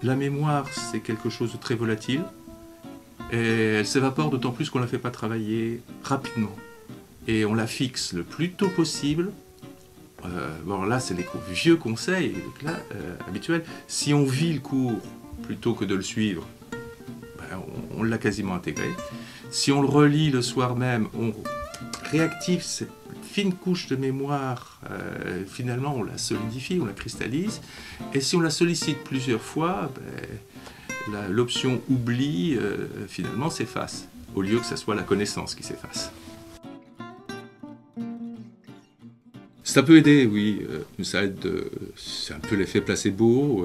La mémoire, c'est quelque chose de très volatile, et elle s'évapore d'autant plus qu'on ne la fait pas travailler rapidement. Et on la fixe le plus tôt possible. Bon, là, c'est les vieux conseils habituels. Si on vit le cours plutôt que de le suivre, ben, on l'a quasiment intégré. Si on le relit le soir même, on réactive cette fine couche de mémoire, finalement on la solidifie, on la cristallise, et si on la sollicite plusieurs fois, l'option oubli finalement s'efface, au lieu que ce soit la connaissance qui s'efface. Ça peut aider, oui, ça aide, c'est un peu l'effet placebo,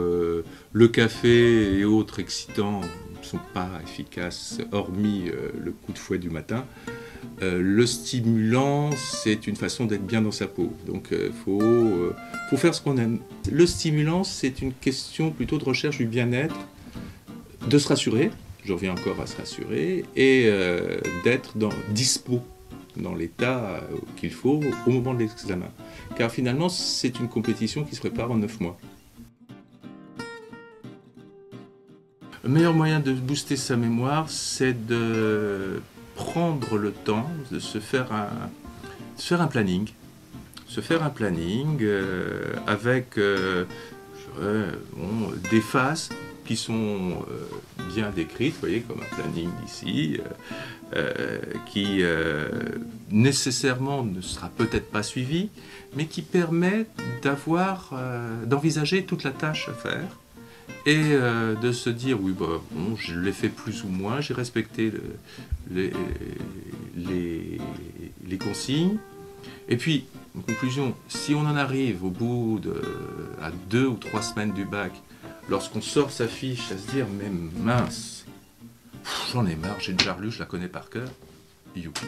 le café et autres excitants ne sont pas efficaces, hormis le coup de fouet du matin. Le stimulant, c'est une façon d'être bien dans sa peau, donc faut faire ce qu'on aime. Le stimulant, c'est une question plutôt de recherche du bien-être, de se rassurer, je reviens encore à se rassurer, et d'être dispo, dans l'état qu'il faut au moment de l'examen. Car finalement, c'est une compétition qui se prépare en 9 mois. Le meilleur moyen de booster sa mémoire, c'est de prendre le temps de se faire un planning. Se faire un planning avec des phases qui sont bien décrites, vous voyez, comme un planning ici, qui nécessairement ne sera peut-être pas suivi, mais qui permet d'envisager toute la tâche à faire et de se dire, oui, bon, je l'ai fait plus ou moins, j'ai respecté les consignes. Et puis, en conclusion, si on en arrive au bout à 2 ou 3 semaines du bac, lorsqu'on sort sa fiche à se dire, mais mince, j'en ai marre, j'ai déjà relu, je la connais par cœur, youpi.